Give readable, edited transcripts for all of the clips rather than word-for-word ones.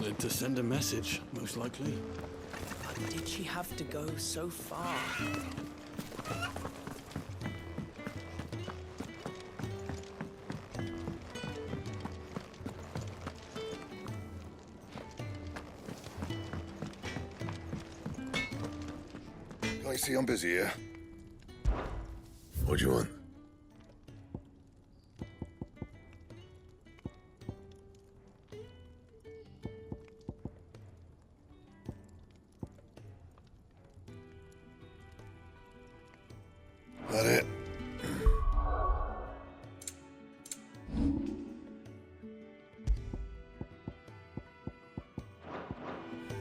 Wanted to send a message, most likely. But did she have to go so far? I see I'm busy here. What do you want? That it?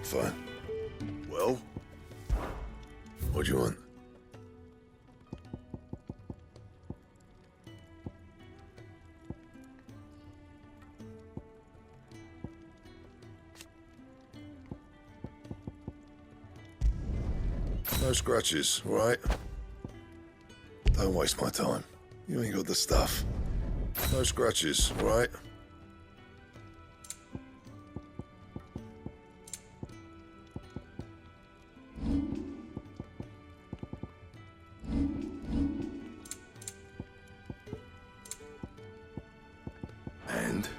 Fine. Well? What do you want? No scratches, all right? Don't waste my time. You ain't got the stuff. No scratches, all right? And?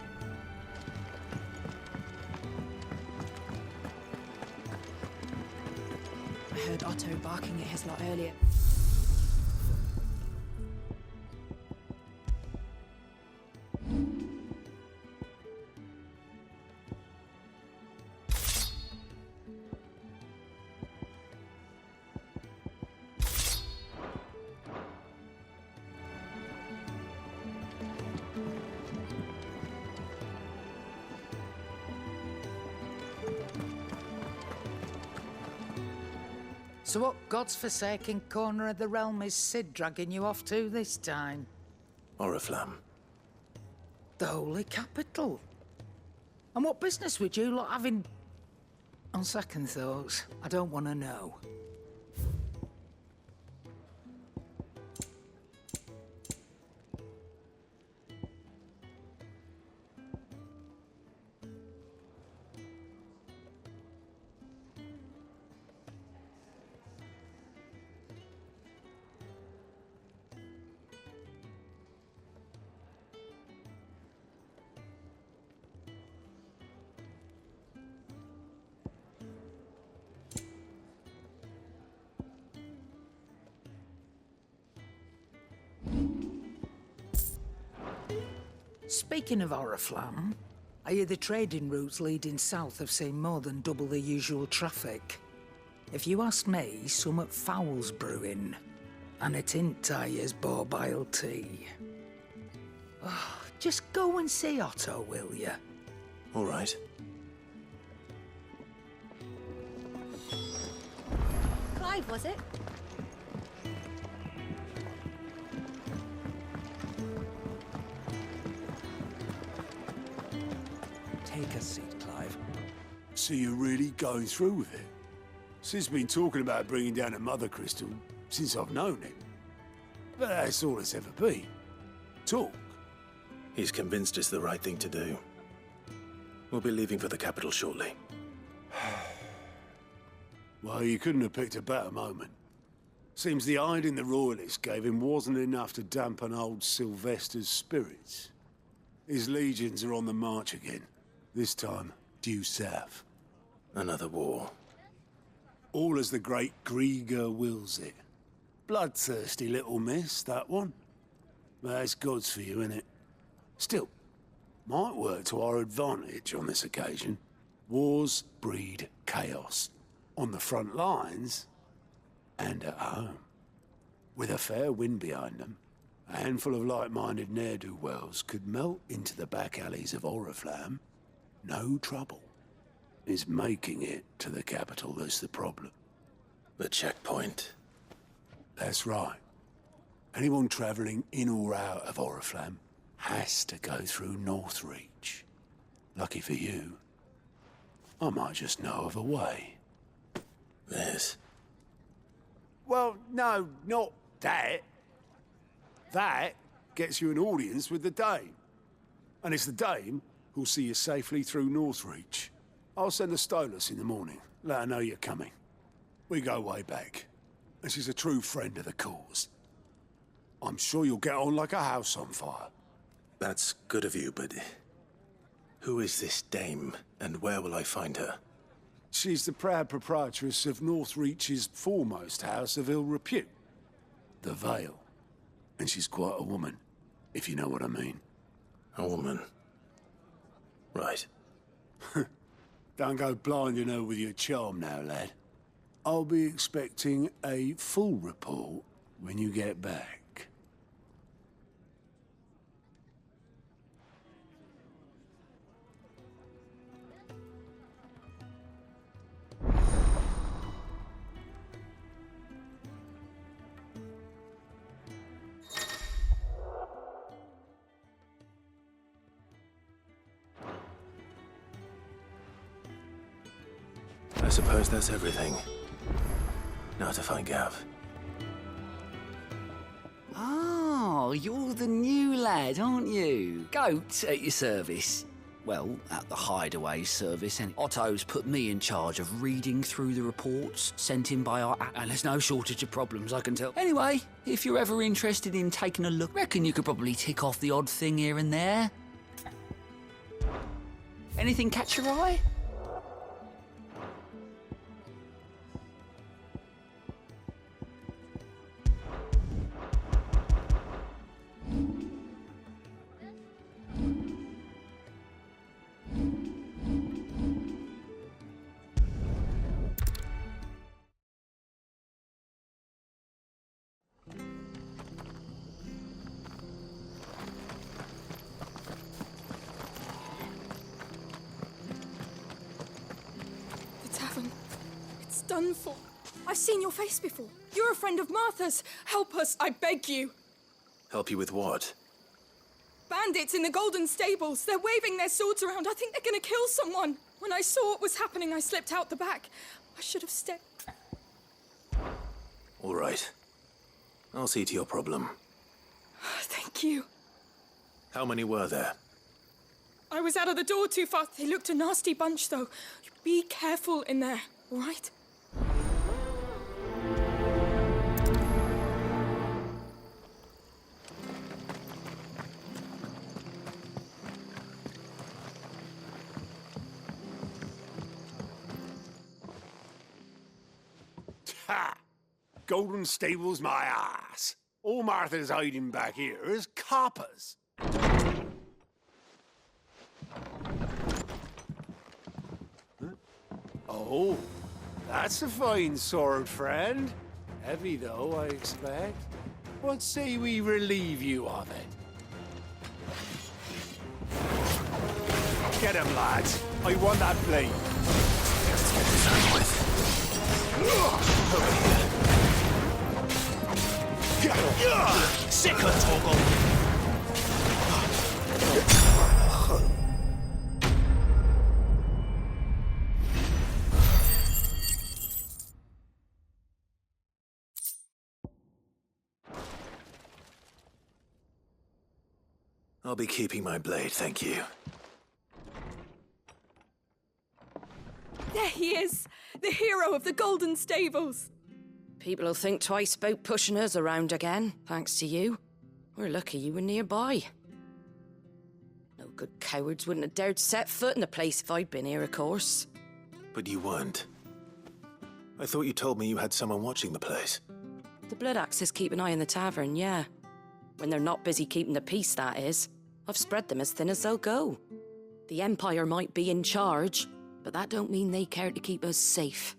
I heard Otto barking at his lot earlier. So what God's forsaken corner of the realm is Sid dragging you off to this time? Oriflamme. The Holy Capital. And what business would you lot having... On second thoughts, I don't want to know. Speaking of Oriflamme, I hear the trading routes leading south have seen more than double the usual traffic. If you ask me, summat foul's brewing, and it ain't Tyre's borbile tea. Oh, just go and see Otto, will you? All right. Clive, was it? Take a seat, Clive. So you're really going through with it? Sid's been talking about bringing down a mother crystal since I've known him. But that's all it's ever been. Talk. He's convinced it's the right thing to do. We'll be leaving for the capital shortly. Well, you couldn't have picked a better moment. Seems the hiding the Royalists gave him wasn't enough to dampen old Sylvester's spirits. His legions are on the march again. This time, due south. Another war. All as the great Grieger wills it. Bloodthirsty little miss, that one. But that's God's for you, innit? Still, might work to our advantage on this occasion. Wars breed chaos. On the front lines, and at home. With a fair wind behind them, a handful of like-minded ne'er-do-wells could melt into the back alleys of Oriflamme. No trouble. It's making it to the capital that's the problem. The checkpoint. That's right. Anyone travelling in or out of Oriflamme has to go through Northreach. Lucky for you, I might just know of a way. This. Well, no, not that. That gets you an audience with the Dame. And it's the Dame who'll see you safely through Northreach. I'll send a stolus in the morning. Let her know you're coming. We go way back, and she's a true friend of the cause. I'm sure you'll get on like a house on fire. That's good of you, but who is this dame, and where will I find her? She's the proud proprietress of Northreach's foremost house of ill repute, the Vale. And she's quite a woman, if you know what I mean. A woman. Right. Don't go blinding her with your charm now, lad. I'll be expecting a full report when you get back. I suppose that's everything. Now to find Gav. Oh, you're the new lad, aren't you? Goat at your service. Well, at the hideaway service, and Otto's put me in charge of reading through the reports sent in by our... And there's no shortage of problems, I can tell. Anyway, if you're ever interested in taking a look, reckon you could probably tick off the odd thing here and there. Anything catch your eye? Done for. I've seen your face before. You're a friend of Martha's. Help us, I beg you. Help you with what? Bandits in the Golden Stables. They're waving their swords around. I think they're gonna kill someone. When I saw what was happening, I slipped out the back. I should have stayed. All right. I'll see to your problem. Thank you. How many were there? I was out of the door too fast. They looked a nasty bunch, though. Be careful in there, all right? Ha! Golden Stables my ass. All Martha's hiding back here is coppers. Huh? Oh, that's a fine sword, friend. Heavy, though, I expect. What say we relieve you of it? Get him, lads. I want that blade. Let's get this over with. Over here. Sick of Toggle! I'll be keeping my blade, thank you. There he is, the hero of the Golden Stables. People will think twice about pushing us around again, thanks to you. We're lucky you were nearby. No good cowards wouldn't have dared set foot in the place if I'd been here, of course. But you weren't. I thought you told me you had someone watching the place. The Blood Axes keep an eye on the tavern, yeah. When they're not busy keeping the peace, that is. I've spread them as thin as they'll go. The Empire might be in charge, but that don't mean they care to keep us safe.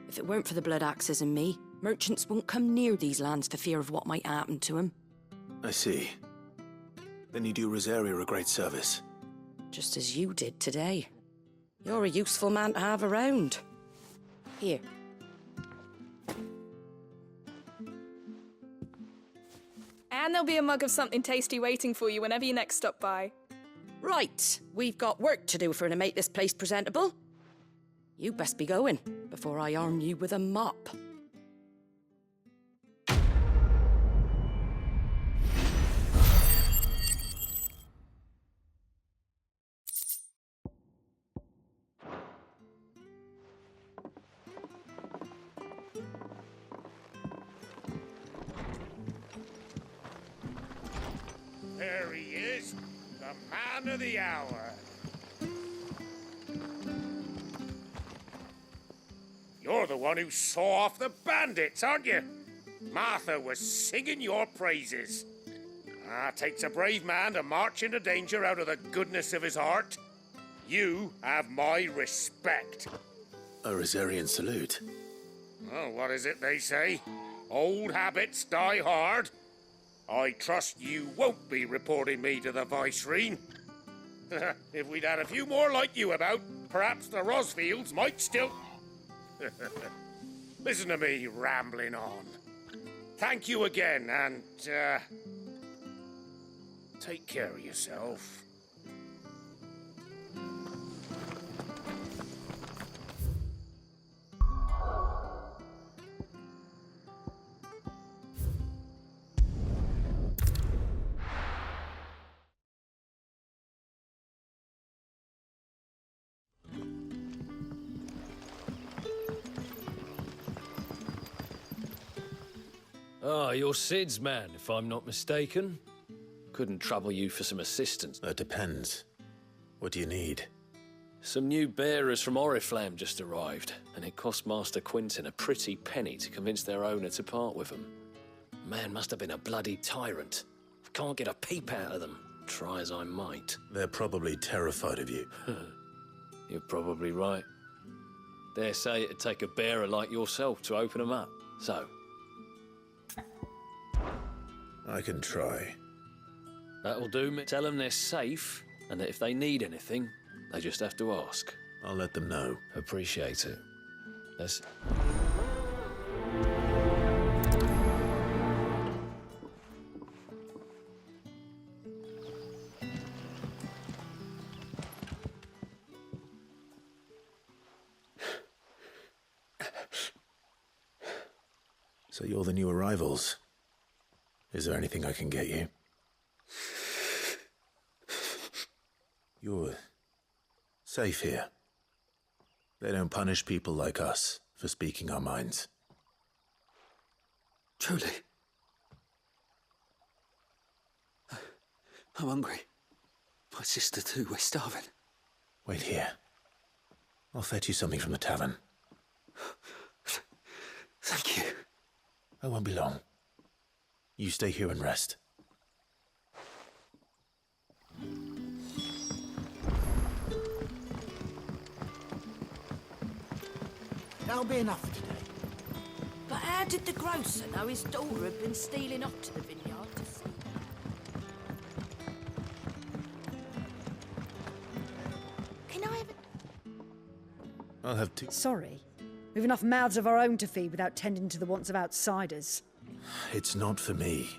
If it weren't for the Blood Axes and me, merchants won't come near these lands for fear of what might happen to them. I see. Then you do Rosaria a great service. Just as you did today. You're a useful man to have around. Here. And there'll be a mug of something tasty waiting for you whenever you next stop by. Right, we've got work to do for to make this place presentable. You best be going, before I arm you with a mop. man of the hour. You're the one who saw off the bandits, aren't you? Martha was singing your praises. Takes a brave man to march into danger out of the goodness of his heart. You have my respect. A Rosarian salute. Oh, what is it they say? Old habits die hard. I trust you won't be reporting me to the Viceroy. If we'd had a few more like you about, perhaps the Rosfields might still... Listen to me rambling on. Thank you again, and, take care of yourself. Ah, you're Sid's man, if I'm not mistaken. Couldn't trouble you for some assistance. That depends. What do you need? Some new bearers from Oriflamme just arrived, and it cost Master Quinton a pretty penny to convince their owner to part with them. Man must have been a bloody tyrant. I can't get a peep out of them, try as I might. They're probably terrified of you. You're probably right. Dare say it'd take a bearer like yourself to open them up. So, I can try. that'll do me. Tell them they're safe, and that if they need anything, they just have to ask. I'll let them know. Appreciate it. Let's... So you're the new arrivals. Is there anything I can get you? You're safe here. They don't punish people like us for speaking our minds. Truly. I'm hungry. My sister too, we're starving. Wait here. I'll fetch you something from the tavern. Thank you. I won't be long. You stay here and rest. That'll be enough for today. But how did the grocer know his daughter had been stealing off to the vineyard to see? Can I have it? I'll have two. Sorry. We've enough mouths of our own to feed without tending to the wants of outsiders. It's not for me.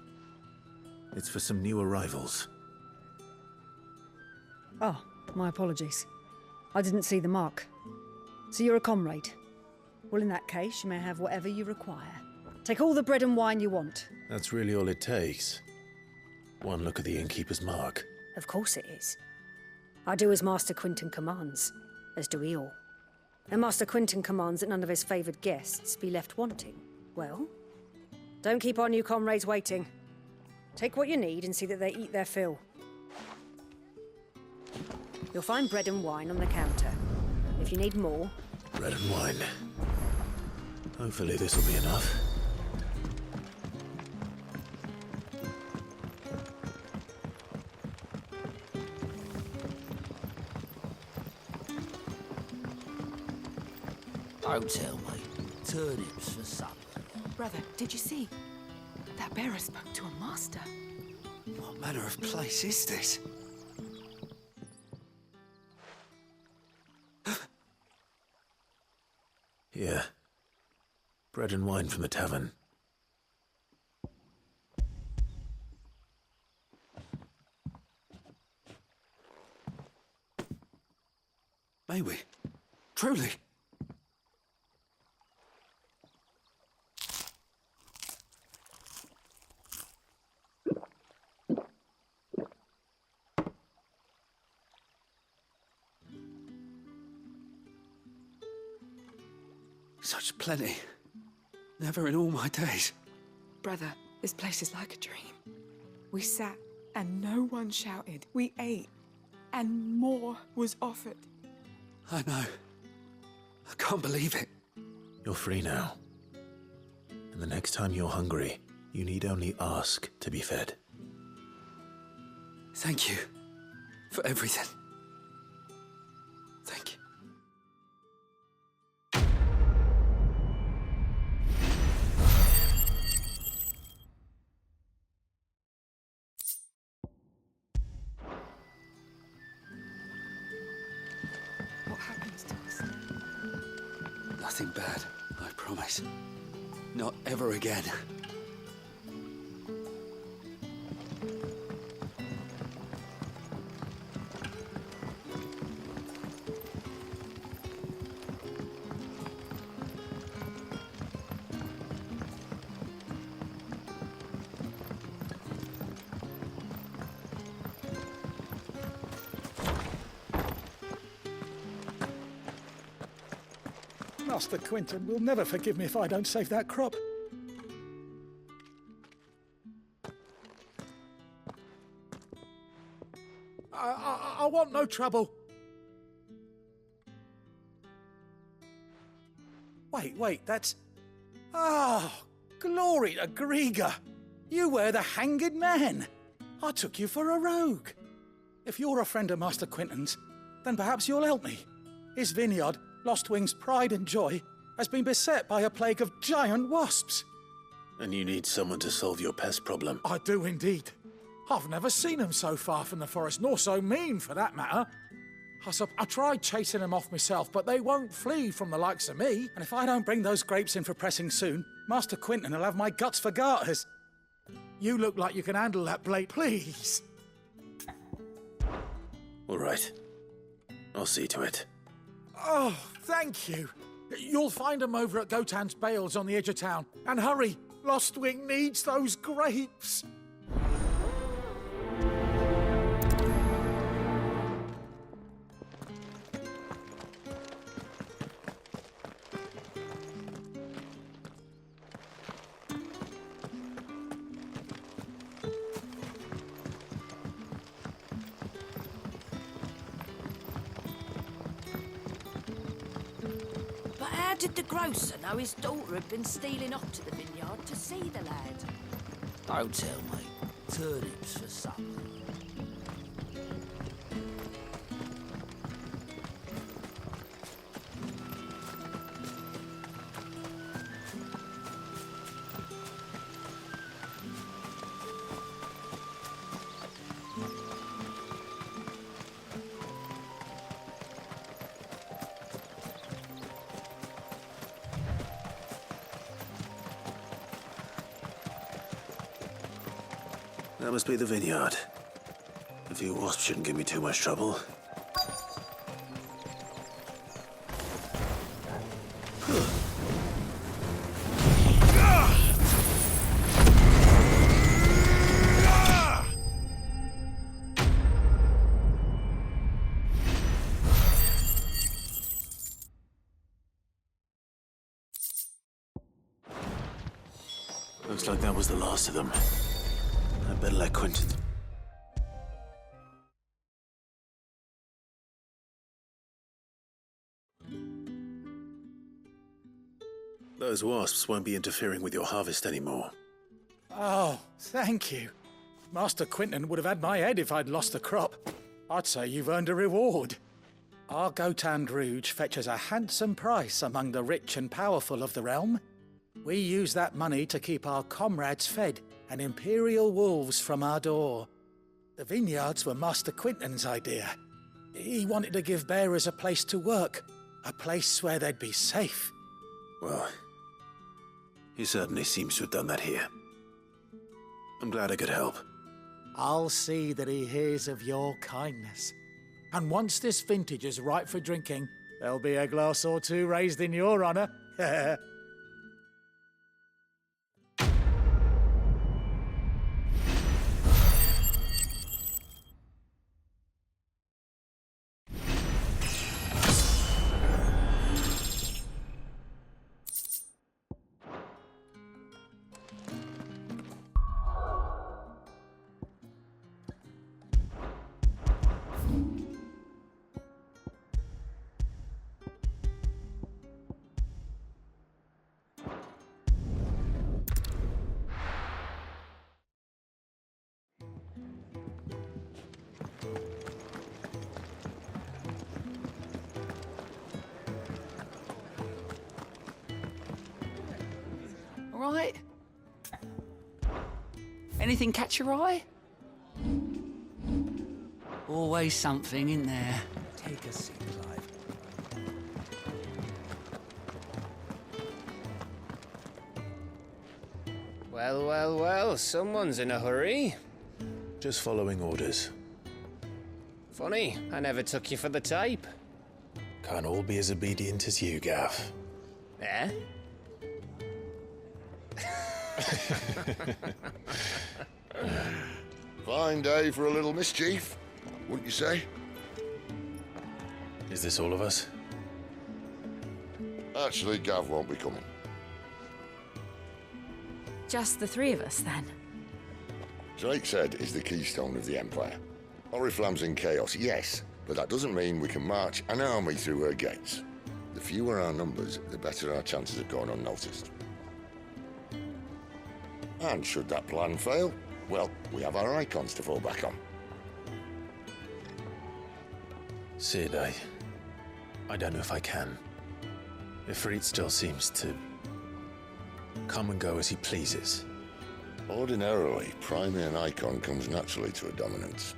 It's for some new arrivals. Oh, my apologies. I didn't see the mark. So you're a comrade? Well, in that case, you may have whatever you require. Take all the bread and wine you want. That's really all it takes. One look at the innkeeper's mark. Of course it is. I do as Master Quinton commands, as do we all. And Master Quinton commands that none of his favoured guests be left wanting. Well, don't keep our new comrades waiting. Take what you need and see that they eat their fill. You'll find bread and wine on the counter. If you need more... Bread and wine. Hopefully this will be enough. Don't tell me. Turnips for supper. Brother, did you see? That bearer spoke to a master. What manner of place is this? Here. Bread and wine from the tavern. May we? Truly? Such plenty. Never in all my days. Brother, this place is like a dream. We sat and no one shouted. We ate and more was offered. I know. I can't believe it. You're free now. And the next time you're hungry, you need only ask to be fed. Thank you for everything. Thank you. What happens to us now? Nothing bad, I promise. Not ever again. Master Quinton will never forgive me if I don't save that crop. I want no trouble. Wait, that's... Ah, glory to Grieger. You were the hanged man. I took you for a rogue. If you're a friend of Master Quinton's, then perhaps you'll help me. His vineyard, Lostwing's pride and joy, has been beset by a plague of giant wasps. And you need someone to solve your pest problem. I do indeed. I've never seen them so far from the forest, nor so mean for that matter. I tried chasing them off myself, but they won't flee from the likes of me. And if I don't bring those grapes in for pressing soon, Master Quinton will have my guts for garters. You look like you can handle that blade, please. All right. I'll see to it. Oh, thank you. You'll find them over at Gotan's Bales on the edge of town. And hurry, Lostwing needs those grapes. But how did the grocer know his daughter had been stealing off to the vineyard to see the lad? Don't tell me. Turnips for supper. That must be the vineyard. A few wasps shouldn't give me too much trouble. Looks like that was the last of them. I better let Quinton... Those wasps won't be interfering with your harvest anymore. Oh, thank you. Master Quinton would have had my head if I'd lost the crop. I'd say you've earned a reward. Our Gotan Rouge fetches a handsome price among the rich and powerful of the realm. We use that money to keep our comrades fed and imperial wolves from our door. The vineyards were Master Quinton's idea. He wanted to give bearers a place to work, a place where they'd be safe. Well, he certainly seems to have done that here. I'm glad I could help. I'll see that he hears of your kindness. And once this vintage is ripe for drinking, there'll be a glass or two raised in your honor. right? Anything catch your eye? Always something in there. Take a seat, Clive. Well, well, well, someone's in a hurry. Just following orders. Funny, I never took you for the type. Can't all be as obedient as you, Gav. Eh? Fine day for a little mischief, wouldn't you say? Is this all of us? Actually, Gav won't be coming. Just the three of us, then? Drake's Head is the keystone of the Empire. Oriflamme's in chaos, yes, but that doesn't mean we can march an army through her gates. The fewer our numbers, the better our chances of going unnoticed. And should that plan fail, well, we have our icons to fall back on. Sid, I don't know if I can. Ifrit still seems to come and go as he pleases. Ordinarily, priming an icon comes naturally to a dominance.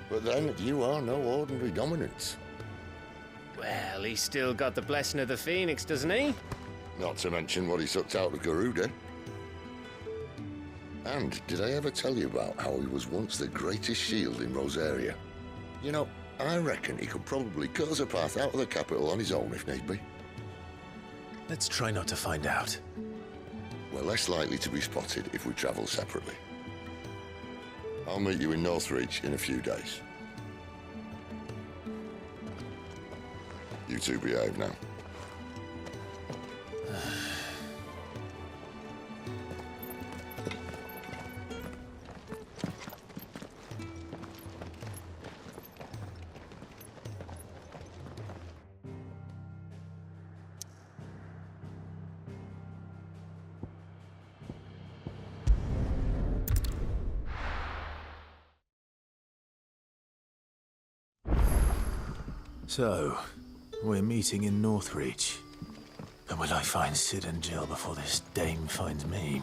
But then, you are no ordinary dominance. Well, he's still got the blessing of the Phoenix, doesn't he? Not to mention what he sucked out of Garuda. And did I ever tell you about how he was once the greatest shield in Rosaria? You know, I reckon he could probably cut us a path out of the capital on his own if need be. Let's try not to find out. We're less likely to be spotted if we travel separately. I'll meet you in Northreach in a few days. You two behave now. So, we're meeting in Northreach. But will I find Sid and Jill before this dame finds me?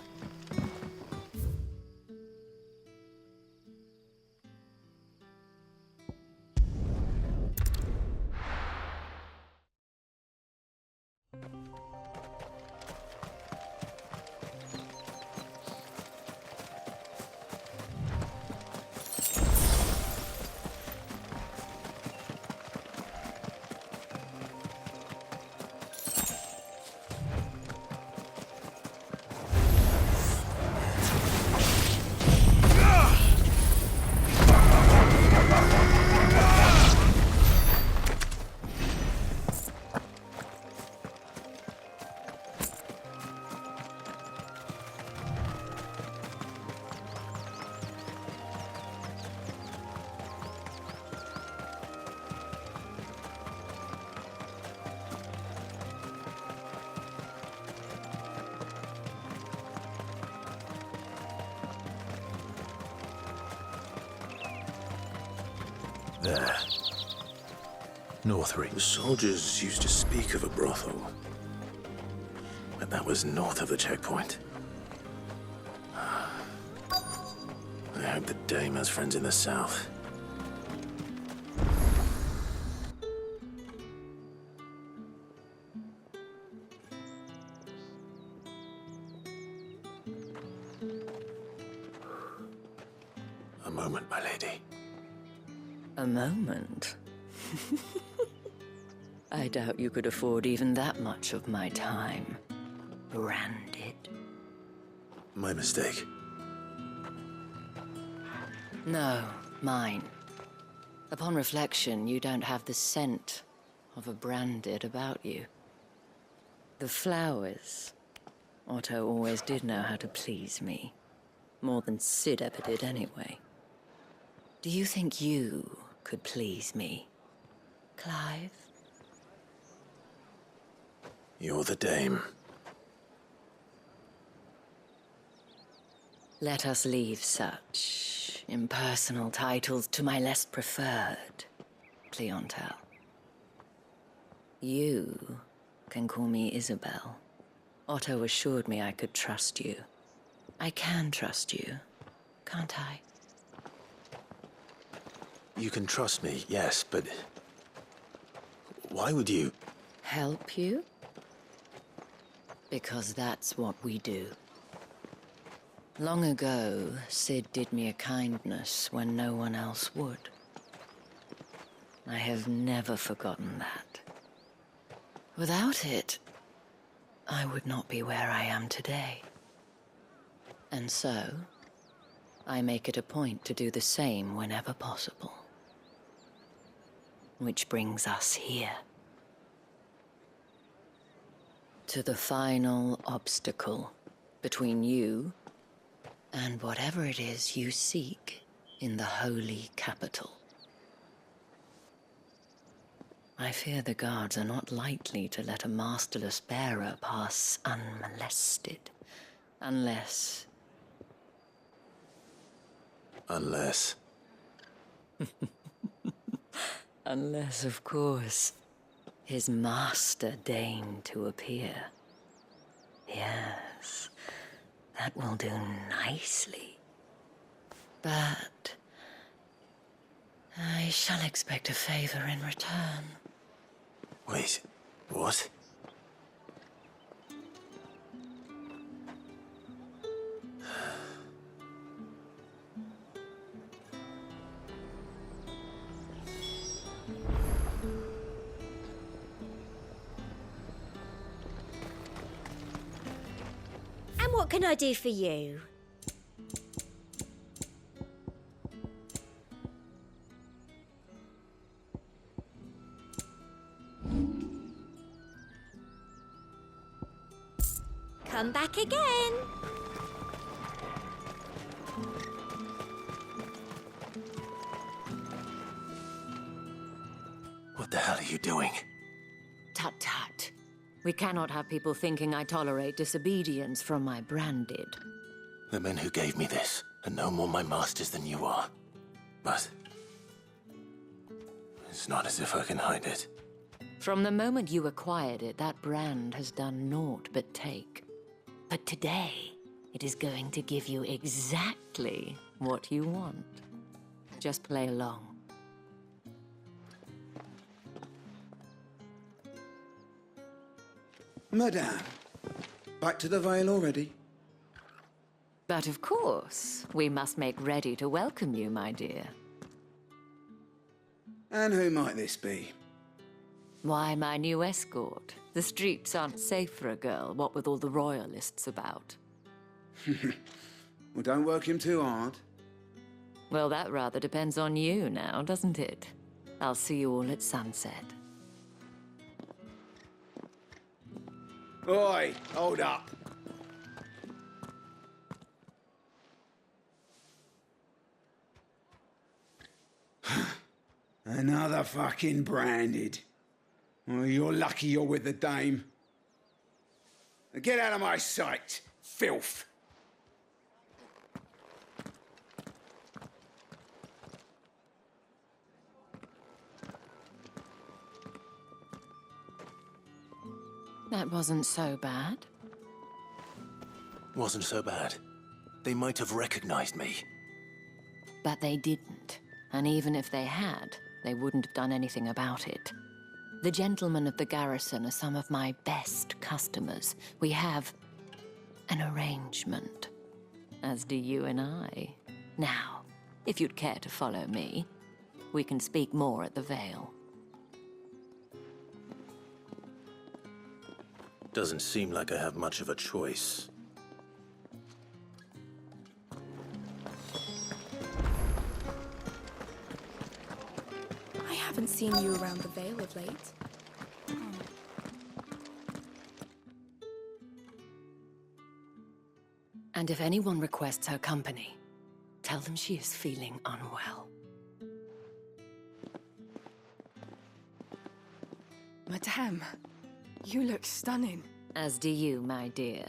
There. Northreach. The soldiers used to speak of a brothel. But that was north of the checkpoint. I hope the dame has friends in the south. A moment, my lady. A moment? I doubt you could afford even that much of my time. Branded. My mistake. No, mine. Upon reflection, you don't have the scent of a branded about you. The flowers. Otto always did know how to please me. More than Sid ever did anyway. Do you think you could please me, Clive? You're the dame. Let us leave such impersonal titles to my less preferred clientele. You can call me Isabel. Otto assured me I could trust you. I can trust you, can't I? You can trust me, yes, but... why would you? Help you? Because that's what we do. Long ago, Sid did me a kindness when no one else would. I have never forgotten that. Without it, I would not be where I am today. And so, I make it a point to do the same whenever possible. Which brings us here. To the final obstacle between you and whatever it is you seek in the holy capital. I fear the guards are not likely to let a masterless bearer pass unmolested. Unless... Unless... Unless, of course, his master deigned to appear. Yes, that will do nicely. But... I shall expect a favor in return. Wait, what? And what can I do for you? Come back again. What the hell are you doing? Tut tut. We cannot have people thinking I tolerate disobedience from my branded. The men who gave me this are no more my masters than you are. But... it's not as if I can hide it. From the moment you acquired it, that brand has done naught but take. But today, it is going to give you exactly what you want. Just play along. Madame, back to the Vale already? But of course, we must make ready to welcome you, my dear. And who might this be? Why, my new escort. The streets aren't safe for a girl, what with all the royalists about. Well, don't work him too hard. Well, that rather depends on you now, doesn't it? I'll see you all at sunset. Oi, hold up. Another fucking branded. Well, you're lucky you're with the dame. Now get out of my sight, filth. That wasn't so bad. Wasn't so bad. They might have recognized me. But they didn't. And even if they had, they wouldn't have done anything about it. The gentlemen of the garrison are some of my best customers. We have an arrangement, as do you and I. Now, if you'd care to follow me, we can speak more at the Vale. Doesn't seem like I have much of a choice. I haven't seen you around the Vale of late. And if anyone requests her company, tell them she is feeling unwell. Madame, you look stunning. As do you, my dear.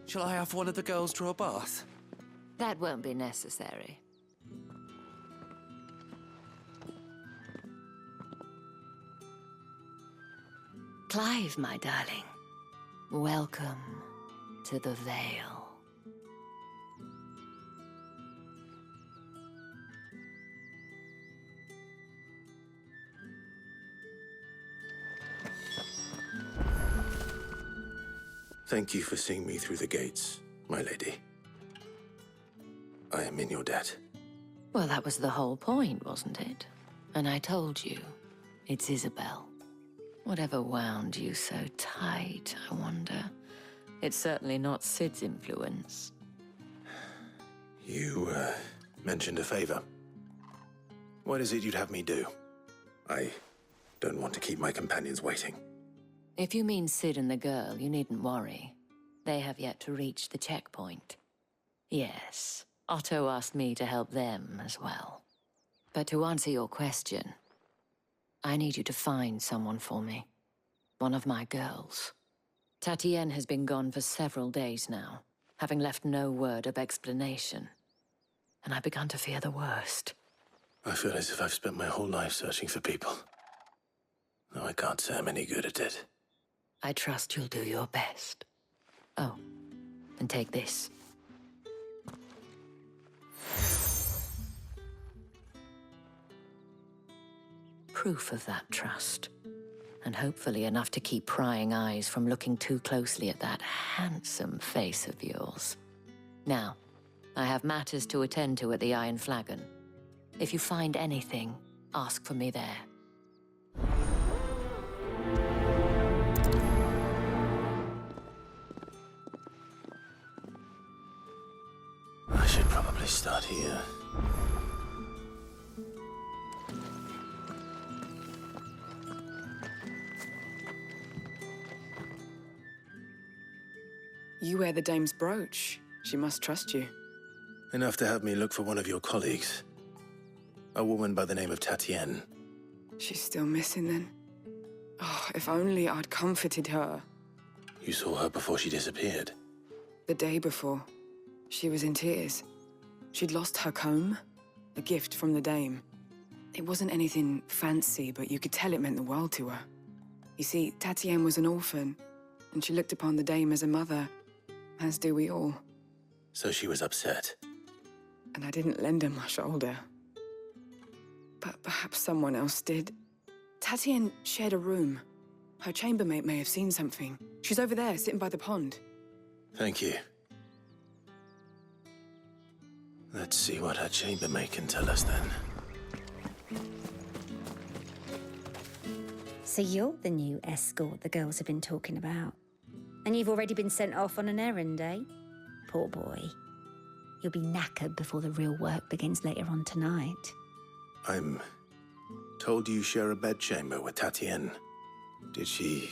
Shall I have one of the girls draw a bath? That won't be necessary. Clive, my darling. Welcome to the Vale. Thank you for seeing me through the gates, my lady. I am in your debt. Well, that was the whole point, wasn't it? And I told you, it's Isabel. Whatever wound you so tight, I wonder. It's certainly not Sid's influence. You, mentioned a favor. What is it you'd have me do? I don't want to keep my companions waiting. If you mean Sid and the girl, you needn't worry. They have yet to reach the checkpoint. Yes, Otto asked me to help them as well. But to answer your question, I need you to find someone for me. One of my girls. Tatienne has been gone for several days now, having left no word of explanation. And I've begun to fear the worst. I feel as if I've spent my whole life searching for people. Though I can't say I'm any good at it. I trust you'll do your best. Oh, and take this. Proof of that trust. And hopefully enough to keep prying eyes from looking too closely at that handsome face of yours. Now, I have matters to attend to at the Iron Flagon. If you find anything, ask for me there. I should probably start here. You wear the dame's brooch. She must trust you. Enough to have me look for one of your colleagues. A woman by the name of Tatienne. She's still missing then. Oh, if only I'd comforted her. You saw her before she disappeared. The day before. She was in tears. She'd lost her comb, a gift from the dame. It wasn't anything fancy, but you could tell it meant the world to her. You see, Tatienne was an orphan, and she looked upon the dame as a mother, as do we all. So she was upset. And I didn't lend her my shoulder. But perhaps someone else did. Tatienne shared a room. Her chambermaid may have seen something. She's over there, sitting by the pond. Thank you. Let's see what her chambermaid can tell us then. So you're the new escort the girls have been talking about. And you've already been sent off on an errand, eh? Poor boy. You'll be knackered before the real work begins later on tonight. I'm told you share a bedchamber with Tatienne. Did she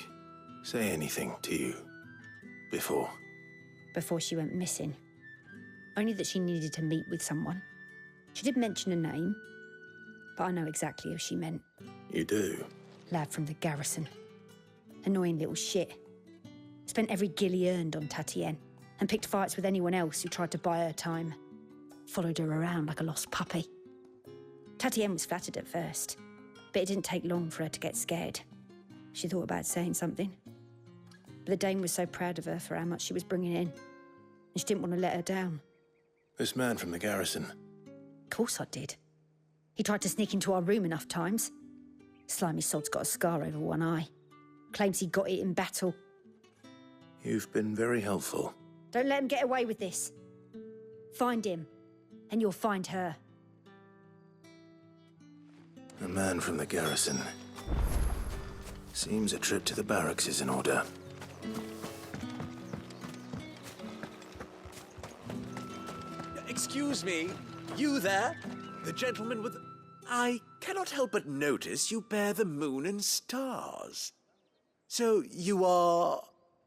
say anything to you before? Before she went missing. Only that she needed to meet with someone. She did mention a name, but I know exactly who she meant. You do? Lad from the garrison. Annoying little shit. Spent every guil he earned on Tatienne, and picked fights with anyone else who tried to buy her time. Followed her around like a lost puppy. Tatienne was flattered at first, but it didn't take long for her to get scared. She thought about saying something. But the dame was so proud of her for how much she was bringing in, and she didn't want to let her down. This man from the garrison? Of course I did. He tried to sneak into our room enough times. Slimy sod's got a scar over one eye. Claims he got it in battle. You've been very helpful. Don't let him get away with this. Find him, and you'll find her. A man from the garrison. Seems a trip to the barracks is in order. Excuse me, you there? The gentleman with... I cannot help but notice you bear the moon and stars. So you are...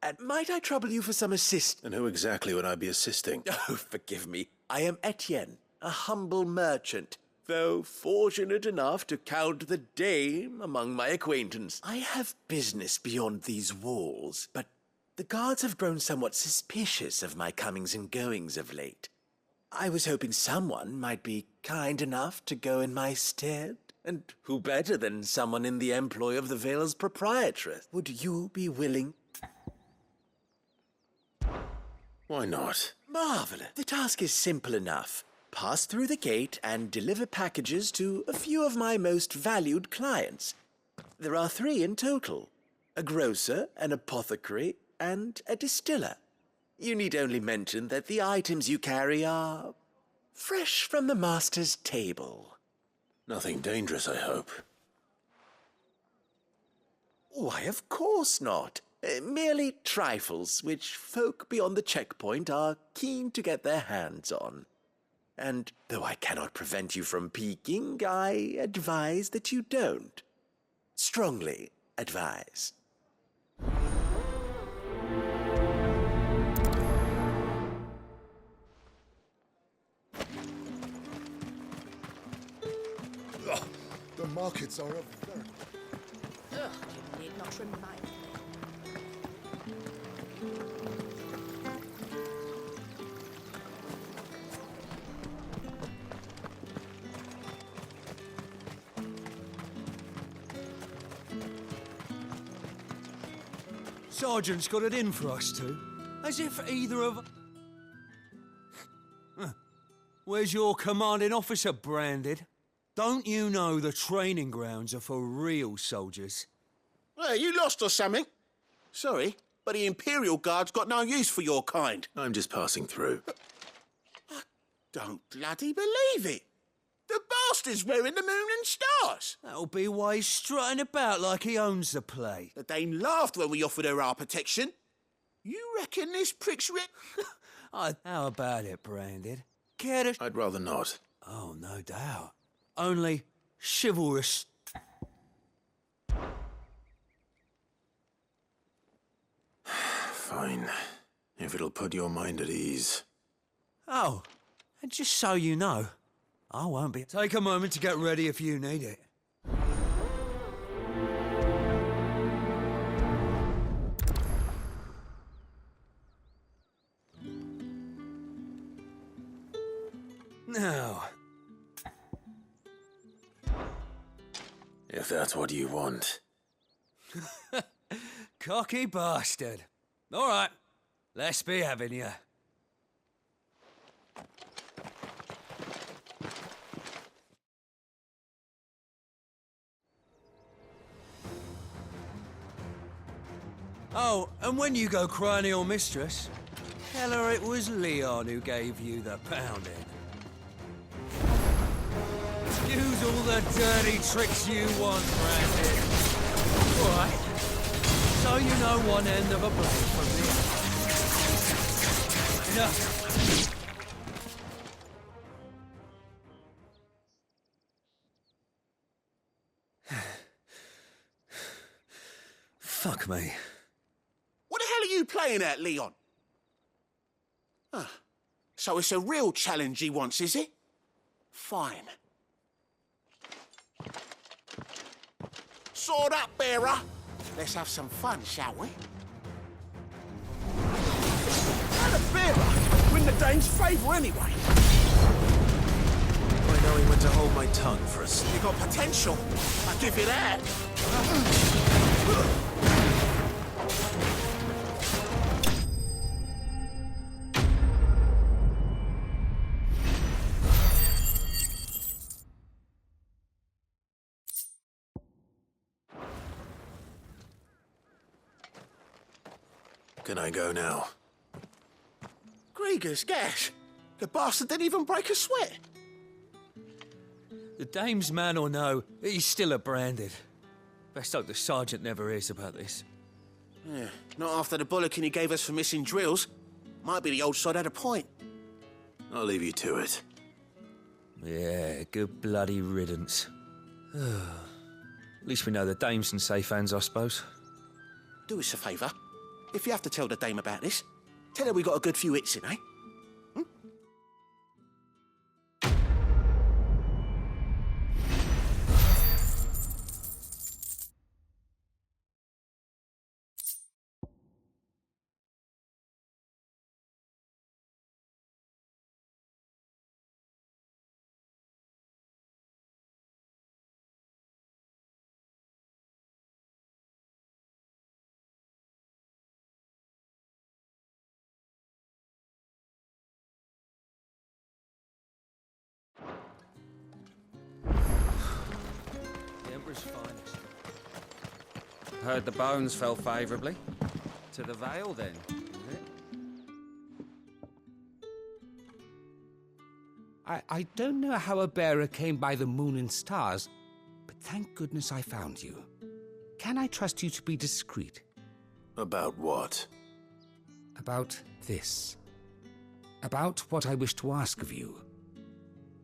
And might I trouble you for some assist? And who exactly would I be assisting? Oh, forgive me. I am Etienne, a humble merchant, though fortunate enough to count the dame among my acquaintance. I have business beyond these walls, but the guards have grown somewhat suspicious of my comings and goings of late. I was hoping someone might be kind enough to go in my stead. And who better than someone in the employ of the Vale's proprietress? Would you be willing... Why not? Marvelous. The task is simple enough. Pass through the gate and deliver packages to a few of my most valued clients. There are 3 in total. A grocer, an apothecary, and a distiller. You need only mention that the items you carry are fresh from the master's table. Nothing dangerous, I hope. Why, of course not. Merely trifles which folk beyond the checkpoint are keen to get their hands on. And though I cannot prevent you from peeking, I advise that you don't. Strongly advise. The markets are a very... Ugh, you need not remind me. Sergeant's got it in for us two. As if either of... Huh. Where's your commanding officer, Branded? Don't you know the training grounds are for real soldiers? Hey, you lost or something? Sorry, but the Imperial Guard's got no use for your kind. I'm just passing through. I don't bloody believe it. The bastard's wearing the moon and stars. That'll be why he's strutting about like he owns the place. The dame laughed when we offered her our protection. You reckon this prick's How about it, Branded? Care to... I'd rather not. Oh, no doubt. Only chivalrous... Fine. If it'll put your mind at ease. Oh, and just so you know, I won't be... Take a moment to get ready if you need it. Now... If that's what you want. Cocky bastard. All right, let's be having you. Oh, and when you go crying your mistress, tell her it was Leon who gave you the pounding. Use all the dirty tricks you want, Brandon. All right. So you know one end of a blade from the other. Enough. Fuck me. What the hell are you playing at, Leon? So it's a real challenge he wants, is it? Fine. Sword up, bearer. Let's have some fun, shall we? And a bearer! Win the dame's favour anyway. I knowing when to hold my tongue for a second. You got potential. I'll give you that. Can I go now? Grieger's gas. The bastard didn't even break a sweat. The dame's man or no, he's still a Branded. Best hope the sergeant never hears about this. Yeah, not after the bollocking he gave us for missing drills. Might be the old sod had a point. I'll leave you to it. Yeah, good bloody riddance. At least we know the dame's in safe hands, I suppose. Do us a favour. If you have to tell the dame about this, tell her we got a good few hits in, eh? Bearer's finest. Heard the bones fell favourably. To the Vale, then, is it? I don't know how a bearer came by the moon and stars, but thank goodness I found you. Can I trust you to be discreet? About what? About this. About what I wish to ask of you.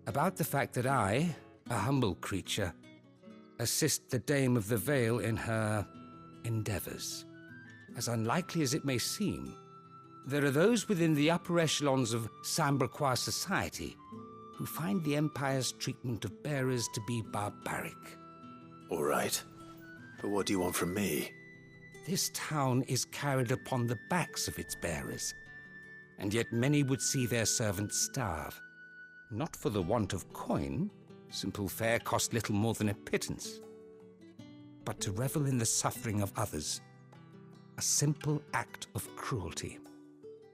About the fact that I, a humble creature, assist the Dame of the Vale in her endeavors. As unlikely as it may seem, there are those within the upper echelons of Samberquois society who find the Empire's treatment of bearers to be barbaric. All right. But what do you want from me? This town is carried upon the backs of its bearers, and yet many would see their servants starve. Not for the want of coin, simple fare cost little more than a pittance, but to revel in the suffering of others, a simple act of cruelty.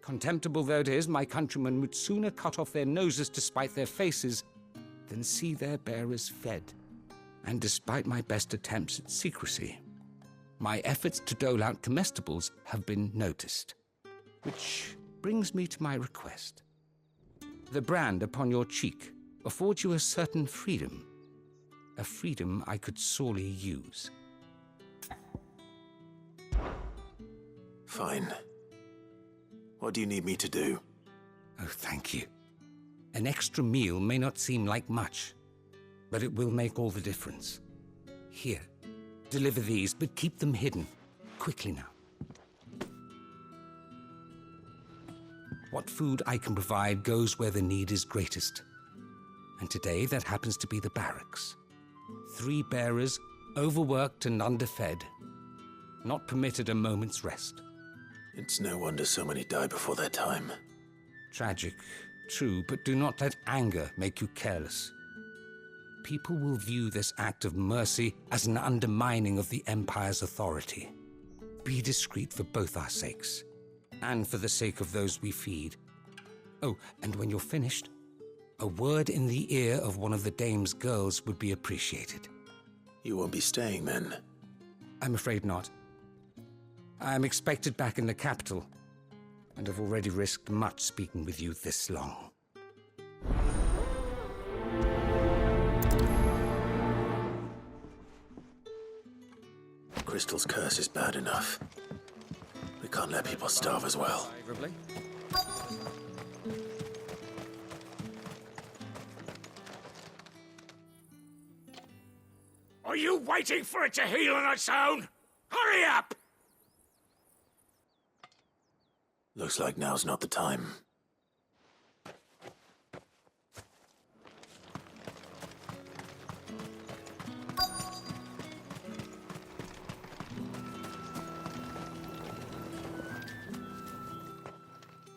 Contemptible though it is, my countrymen would sooner cut off their noses to spite their faces than see their bearers fed. And despite my best attempts at secrecy, my efforts to dole out comestibles have been noticed. Which brings me to my request. The brand upon your cheek affords you a certain freedom, a freedom I could sorely use. Fine. What do you need me to do? Oh, thank you. An extra meal may not seem like much, but it will make all the difference. Here, deliver these, but keep them hidden. Quickly now. What food I can provide goes where the need is greatest. And today, that happens to be the barracks. 3 bearers, overworked and underfed, not permitted a moment's rest. It's no wonder so many die before their time. Tragic, true, but do not let anger make you careless. People will view this act of mercy as an undermining of the Empire's authority. Be discreet for both our sakes, and for the sake of those we feed. Oh, and when you're finished, a word in the ear of one of the Dame's girls would be appreciated. You won't be staying then? I'm afraid not. I'm expected back in the capital, and have already risked much speaking with you this long. Crystal's curse is bad enough. We can't let people starve as well. Favorably. Are you waiting for it to heal on its own? Hurry up! Looks like now's not the time.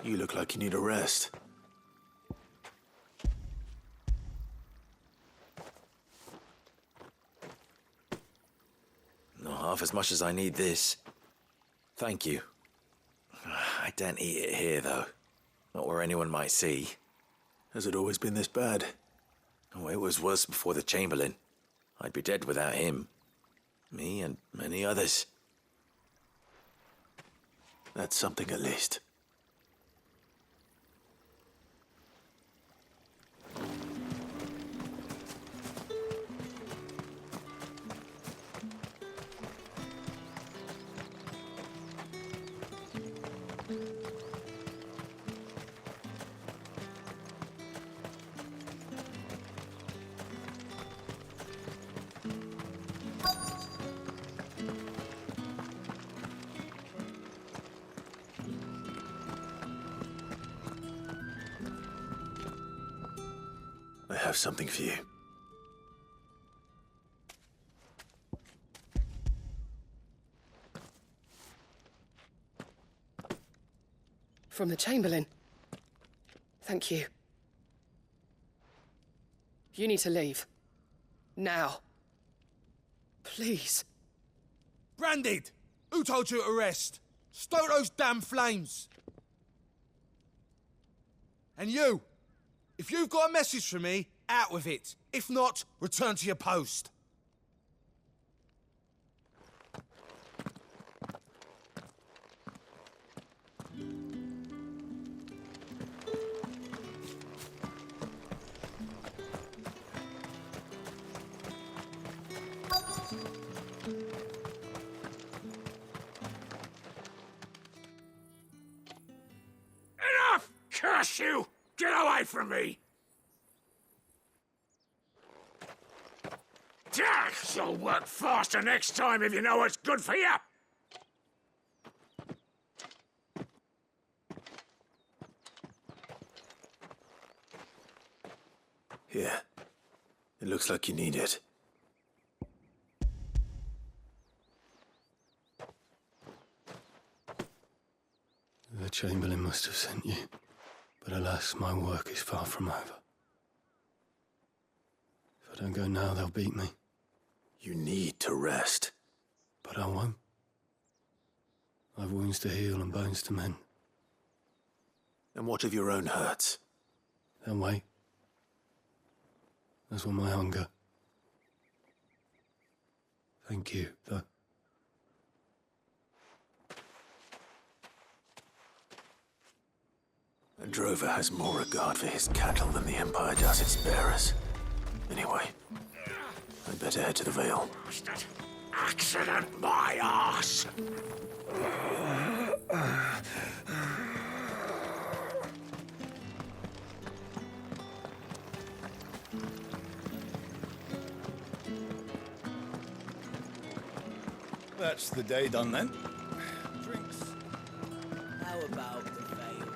You look like you need a rest. Not half as much as I need this. Thank you. I daren't eat it here, though. Not where anyone might see. Has it always been this bad? Oh, it was worse before the Chamberlain. I'd be dead without him. Me and many others. That's something at least. I have something for you. From the Chamberlain. Thank you. You need to leave. Now. Please. Branded! Who told you to rest? Stoke those damn flames! And you! If you've got a message for me, out with it. If not, return to your post. Curse you! Get away from me! You'll work faster next time if you know what's good for you! Here. It looks like you need it. The Chamberlain must have sent you, but alas, my work is far from over. If I don't go now, they'll beat me. You need to rest. But I won't. I've wounds to heal and bones to mend. And what of your own hurts? They'll wait. As will my hunger. Thank you, though. A drover has more regard for his cattle than the Empire does its bearers. Anyway, I'd better head to the Vale. Accident, my arse! That's the day done then. Drinks. How about the Vale?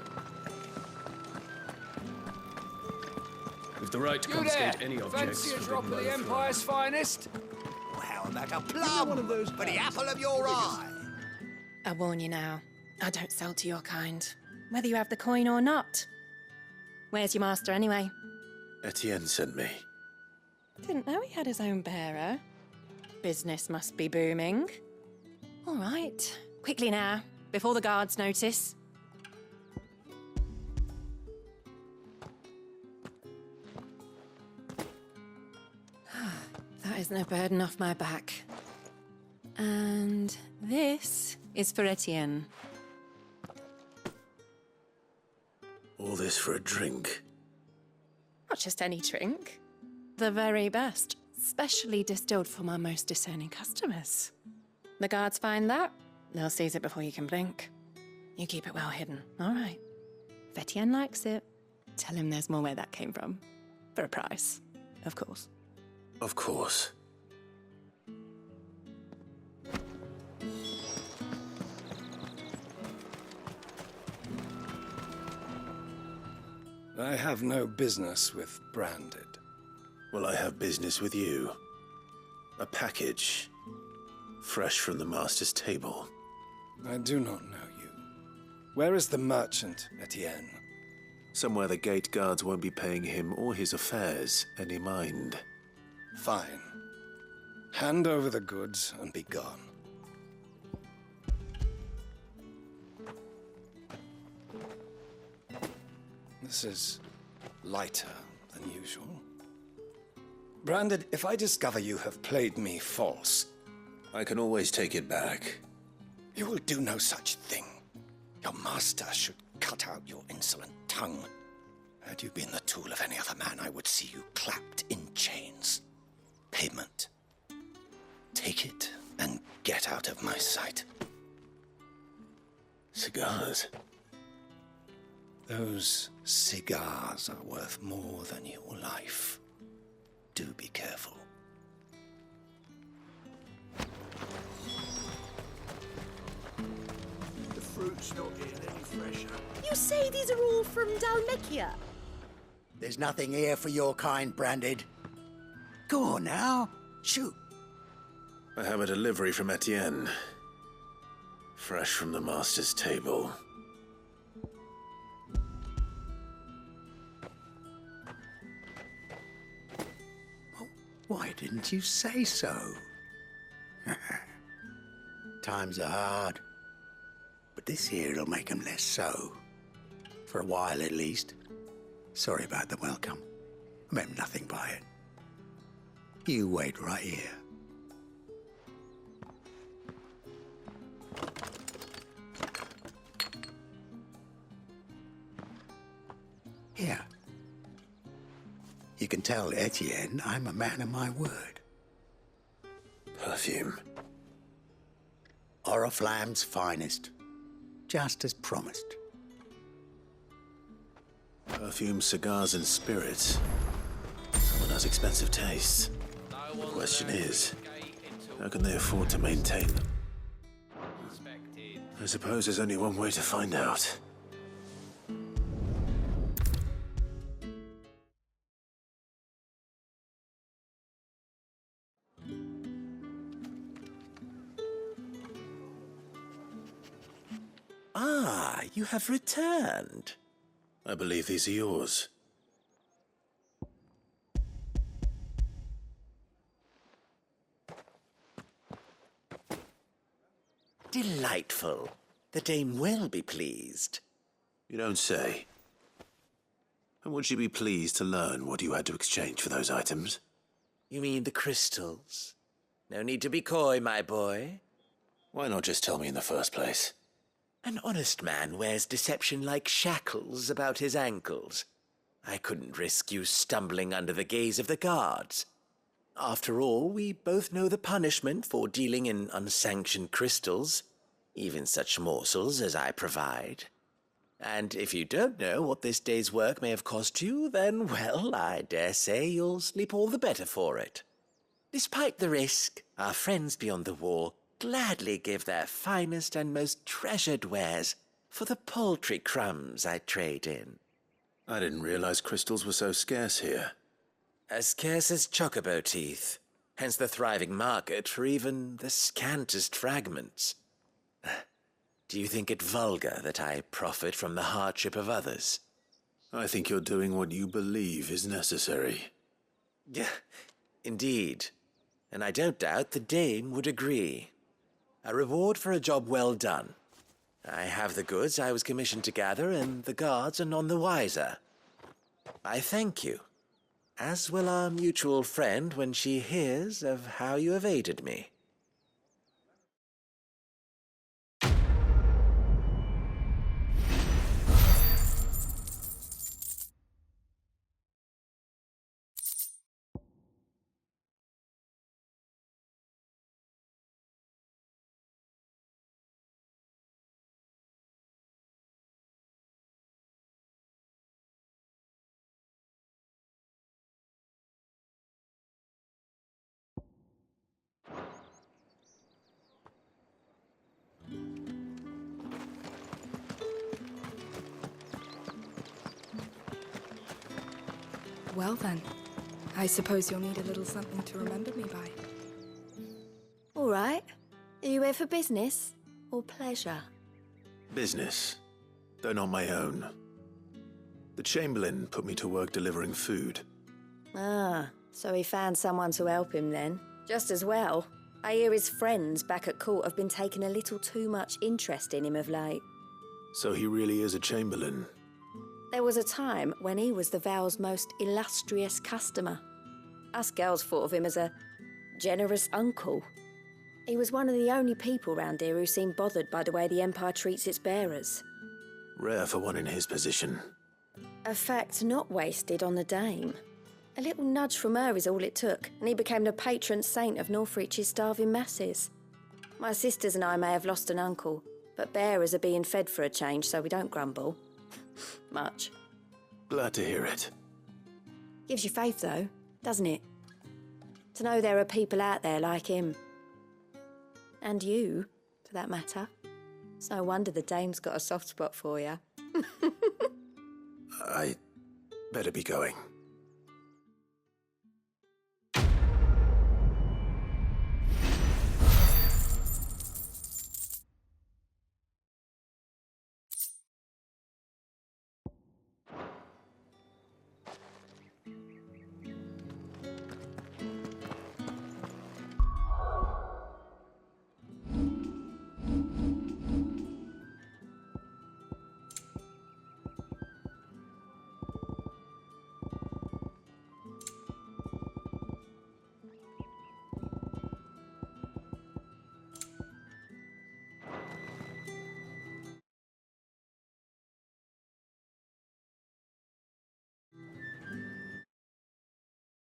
With the right to You confiscate there! any objects. Fancy a drop of the Empire's finest? Well, how about a plum for the apple of your eye? I warn you now, I don't sell to your kind, whether you have the coin or not. Where's your master anyway? Etienne sent me. Didn't know he had his own bearer. Business must be booming. All right, quickly now, before the guards notice. That is no burden off my back. And this is for Etienne. All this for a drink. Not just any drink. The very best, specially distilled for my most discerning customers. The guards find that, they'll seize it before you can blink. You keep it well hidden, all right? If Etienne likes it, tell him there's more where that came from. For a price, of course. Of course. I have no business with Branded. Well, I have business with you. A package. Fresh from the Master's table. I do not know you. Where is the merchant, Etienne? Somewhere the gate guards won't be paying him or his affairs any mind. Fine. Hand over the goods and be gone. This is lighter than usual. Branded, if I discover you have played me false... I can always take it back. You will do no such thing. Your master should cut out your insolent tongue. Had you been the tool of any other man, I would see you clapped in chains. Payment. Take it and get out of my sight. Cigars. Those cigars are worth more than your life. Do be careful. The fruit's not getting any fresher. You say these are all from Dalmekia? There's nothing here for your kind, Branded. Go on now, shoot. I have a delivery from Etienne. Fresh from the Master's table. Why didn't you say so? Times are hard. But this here'll make 'em less so. For a while, at least. Sorry about the welcome. I meant nothing by it. You wait right here. Here. You can tell Etienne I'm a man of my word. Perfume. Oriflamme's finest. Just as promised. Perfume, cigars, and spirits. Someone has expensive tastes. The question is, how can they afford to maintain them? I suppose there's only one way to find out. Ah, you have returned. I believe these are yours. Delightful. The dame will be pleased. You don't say. And would she be pleased to learn what you had to exchange for those items? You mean the crystals? No need to be coy, my boy. Why not just tell me in the first place? An honest man wears deception like shackles about his ankles. I couldn't risk you stumbling under the gaze of the guards. After all, we both know the punishment for dealing in unsanctioned crystals, even such morsels as I provide. And if you don't know what this day's work may have cost you, then, well, I dare say you'll sleep all the better for it. Despite the risk, our friends beyond the wall gladly give their finest and most treasured wares for the paltry crumbs I trade in. I didn't realize crystals were so scarce here. As scarce as chocobo teeth, hence the thriving market for even the scantest fragments. Do you think it vulgar that I profit from the hardship of others? I think you're doing what you believe is necessary. Yeah, indeed. And I don't doubt the dame would agree. A reward for a job well done. I have the goods I was commissioned to gather, and the guards are none the wiser. I thank you, as will our mutual friend when she hears of how you have aided me. Well then, I suppose you'll need a little something to remember me by. All right. Are you here for business or pleasure? Business, though not my own. The Chamberlain put me to work delivering food. Ah, so he found someone to help him then. Just as well. I hear his friends back at court have been taking a little too much interest in him of late. So he really is a Chamberlain. There was a time when he was the Vale's most illustrious customer. Us girls thought of him as a generous uncle. He was one of the only people round here who seemed bothered by the way the Empire treats its bearers. Rare for one in his position. A fact not wasted on the dame. A little nudge from her is all it took, and he became the patron saint of Northreach's starving masses. My sisters and I may have lost an uncle, but bearers are being fed for a change, so we don't grumble. Much. Glad to hear it. Gives you faith, though, doesn't it? To know there are people out there like him. And you, for that matter. It's no wonder the dame's got a soft spot for you. I better be going.